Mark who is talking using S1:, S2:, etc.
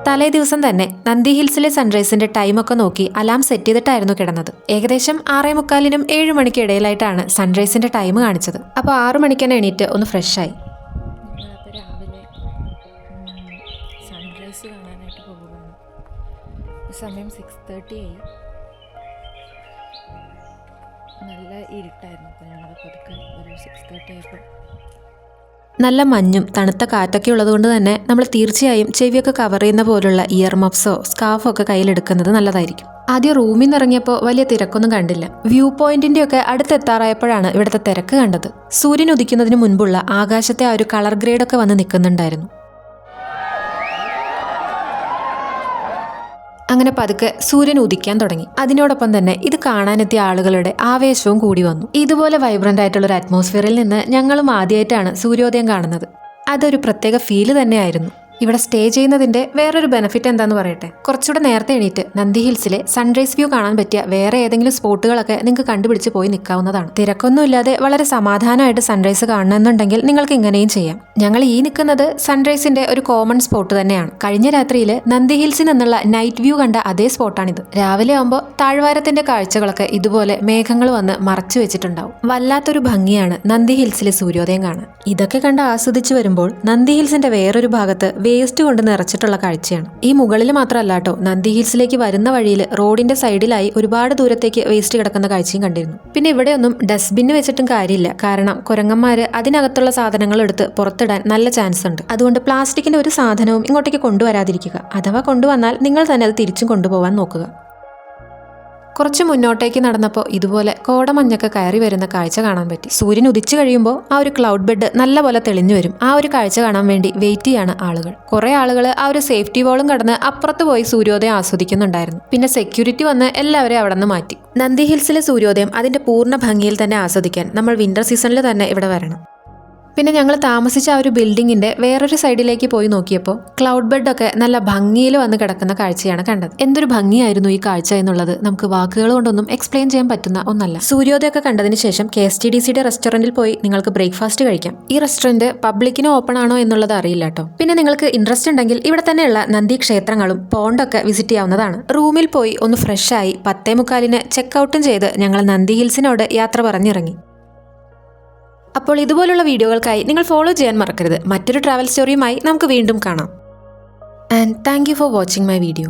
S1: തലേ ദിവസം തന്നെ നന്ദി ഹിൽസിലെ സൺറൈസിന്റെ ടൈമൊക്കെ നോക്കി അലാം സെറ്റ് ചെയ്തിട്ടായിരുന്നു കിടന്നത്. ഏകദേശം 6:45-നും 7 മണിക്ക് ഇടയിലായിട്ടാണ് സൺറൈസിന്റെ ടൈം കാണിച്ചത്. അപ്പോൾ 6 മണിക്ക് തന്നെ എണീറ്റ് ഒന്ന് ഫ്രഷായി.
S2: രാവിലെ സൺറൈസ് കാണാനായിട്ട് പോകുകയാണ്. സമയം 6:30 ആയി. നല്ല ഇരുട്ടായിരുന്നു. അപ്പോൾ ഞങ്ങൾ പതുക്കെ ഒരു 6:30 ആയപ്പോൾ
S1: നല്ല മഞ്ഞും തണുത്ത കാറ്റൊക്കെ ഉള്ളതുകൊണ്ട് തന്നെ നമ്മൾ തീർച്ചയായും ചെവിയൊക്കെ കവർ ചെയ്യുന്ന പോലുള്ള ഇയർ മഫ്സോ സ്കാർഫോ ഒക്കെ കയ്യിലെടുക്കുന്നത് നല്ലതായിരിക്കും. ആദ്യം റൂമിൽ നിന്ന് ഇറങ്ങിയപ്പോൾ വലിയ തിരക്കൊന്നും കണ്ടില്ല. വ്യൂ പോയിന്റിന്റെ ഒക്കെ അടുത്തെത്താറായപ്പോഴാണ് ഇവിടുത്തെ തിരക്ക് കണ്ടത്. സൂര്യൻ ഉദിക്കുന്നതിന് മുൻപുള്ള ആകാശത്തെ ആ ഒരു കളർ ഗ്രേഡൊക്കെ വന്ന് നിൽക്കുന്നുണ്ടായിരുന്നു. അങ്ങനെ പതുക്കെ സൂര്യൻ ഉദിക്കാൻ തുടങ്ങി. അതിനോടൊപ്പം തന്നെ ഇത് കാണാനെത്തിയ ആളുകളുടെ ആവേശവും കൂടി വന്നു. ഇതുപോലെ വൈബ്രന്റ് ആയിട്ടുള്ള ഒരു അറ്റ്മോസ്ഫിയറിൽ നിന്ന് ഞങ്ങളും ആദ്യമായിട്ടാണ് സൂര്യോദയം കാണുന്നത്. അതൊരു പ്രത്യേക ഫീല് തന്നെയായിരുന്നു. ഇവിടെ സ്റ്റേ ചെയ്യുന്നതിന്റെ വേറൊരു ബെനിഫിറ്റ് എന്താന്ന് പറയട്ടെ. കുറച്ചുകൂടെ നേരത്തെ എണീറ്റ് നന്ദി ഹിൽസിലെ സൺറൈസ് വ്യൂ കാണാൻ പറ്റിയ വേറെ ഏതെങ്കിലും സ്പോട്ടുകളൊക്കെ നിങ്ങൾക്ക് കണ്ടുപിടിച്ച് പോയി നിൽക്കാവുന്നതാണ്. തിരക്കൊന്നുമില്ലാതെ വളരെ സമാധാനമായിട്ട് സൺറൈസ് കാണണമെന്നുണ്ടെങ്കിൽ നിങ്ങൾക്ക് ഇങ്ങനെയും ചെയ്യാം. ഞങ്ങൾ ഈ നിൽക്കുന്നത് സൺറൈസിന്റെ ഒരു കോമൺ സ്പോട്ട് തന്നെയാണ്. കഴിഞ്ഞ രാത്രിയിൽ നന്ദി ഹിൽസിൽ നിന്നുള്ള നൈറ്റ് വ്യൂ കണ്ട അതേ സ്പോട്ടാണിത്. രാവിലെ ആകുമ്പോൾ താഴ്വാരത്തിന്റെ കാഴ്ചകളൊക്കെ ഇതുപോലെ മേഘങ്ങൾ വന്ന് മറച്ചു വെച്ചിട്ടുണ്ടാവും. വല്ലാത്തൊരു ഭംഗിയാണ് നന്ദി ഹിൽസിലെ സൂര്യോദയം കാണാൻ. ഇതൊക്കെ കണ്ട് ആസ്വദിച്ചു വരുമ്പോൾ നന്ദി ഹിൽസിന്റെ വേറൊരു ഭാഗത്ത് വേസ്റ്റ് കൊണ്ട് നിറച്ചിട്ടുള്ള കാഴ്ചയാണ്. ഈ മുകളിൽ മാത്രമല്ല കേട്ടോ, നന്ദി ഹിൽസിലേക്ക് വരുന്ന വഴിയിൽ റോഡിന്റെ സൈഡിലായി ഒരുപാട് ദൂരത്തേക്ക് വേസ്റ്റ് കിടക്കുന്ന കാഴ്ചയും കണ്ടിരുന്നു. പിന്നെ ഇവിടെയൊന്നും ഡസ്റ്റ്ബിൻ വെച്ചിട്ടും കാര്യമില്ല. കാരണം കുരങ്ങന്മാര് അതിനകത്തുള്ള സാധനങ്ങൾ എടുത്ത് പുറത്തിടാൻ നല്ല ചാൻസ് ഉണ്ട്. അതുകൊണ്ട് പ്ലാസ്റ്റിക്കിന്റെ ഒരു സാധനവും ഇങ്ങോട്ടേക്ക് കൊണ്ടുവരാതിരിക്കുക. അഥവാ കൊണ്ടുവന്നാൽ നിങ്ങൾ തന്നെ അത് തിരിച്ചും കൊണ്ടുപോകാൻ നോക്കുക. കുറച്ച് മുന്നോട്ടേക്ക് നടന്നപ്പോൾ ഇതുപോലെ കോടമഞ്ഞൊക്കെ കയറി വരുന്ന കാഴ്ച കാണാൻ പറ്റി. സൂര്യൻ ഉദിച്ചു കഴിയുമ്പോൾ ആ ഒരു ക്ലൗഡ് ബെഡ് നല്ലപോലെ തെളിഞ്ഞു വരും. ആ ഒരു കാഴ്ച കാണാൻ വേണ്ടി വെയിറ്റ് ചെയ്യാണ് ആളുകൾ. കുറെ ആളുകൾ ആ ഒരു സേഫ്റ്റി വാളും കടന്ന് അപ്പുറത്ത് പോയി സൂര്യോദയം ആസ്വദിക്കുന്നുണ്ടായിരുന്നു. പിന്നെ സെക്യൂരിറ്റി വന്ന് എല്ലാവരെയും അവിടെ നിന്ന് മാറ്റി. നന്ദി ഹിൽസിലെ സൂര്യോദയം അതിന്റെ പൂർണ്ണ ഭംഗിയിൽ തന്നെ ആസ്വദിക്കാൻ നമ്മൾ വിന്റർ സീസണിൽ തന്നെ ഇവിടെ വരണം. പിന്നെ ഞങ്ങൾ താമസിച്ച ആ ഒരു ബിൽഡിങ്ങിന്റെ വേറൊരു സൈഡിലേക്ക് പോയി നോക്കിയപ്പോൾ ക്ലൗഡ് ബെഡൊക്കെ നല്ല ഭംഗിയിൽ വന്ന് കിടക്കുന്ന കാഴ്ചയാണ് കണ്ടത്. എന്തൊരു ഭംഗിയായിരുന്നു ഈ കാഴ്ച എന്നുള്ളത് നമുക്ക് വാക്കുകൾ കൊണ്ടൊന്നും എക്സ്പ്ലെയിൻ ചെയ്യാൻ പറ്റുന്ന ഒന്നല്ല. സൂര്യോദയമൊക്കെ കണ്ടതിന് ശേഷം KSTDCയുടെ റെസ്റ്റോറന്റിൽ പോയി നിങ്ങൾക്ക് ബ്രേക്ക്ഫാസ്റ്റ് കഴിക്കാം. ഈ റെസ്റ്റോറന്റ് പബ്ലിക്കിന് ഓപ്പൺ ആണോ എന്നുള്ളത് അറിയില്ല കേട്ടോ. പിന്നെ നിങ്ങൾക്ക് ഇൻട്രസ്റ്റ് ഉണ്ടെങ്കിൽ ഇവിടെ തന്നെയുള്ള നന്ദി ക്ഷേത്രങ്ങളും പോണ്ടൊക്കെ വിസിറ്റ് ചെയ്യാവുന്നതാണ്. റൂമിൽ പോയി ഒന്ന് ഫ്രഷായി 10:45 ചെക്ക് ചെയ്ത് ഞങ്ങൾ നന്ദി ഹിൽസിനോട് യാത്ര പറഞ്ഞിറങ്ങി. അപ്പോൾ ഇതുപോലുള്ള വീഡിയോകൾക്കായി നിങ്ങൾ ഫോളോ ചെയ്യാൻ മറക്കരുത്. മറ്റൊരു ട്രാവൽ സ്റ്റോറിയുമായി നമുക്ക് വീണ്ടും കാണാം. And thank you for watching my video.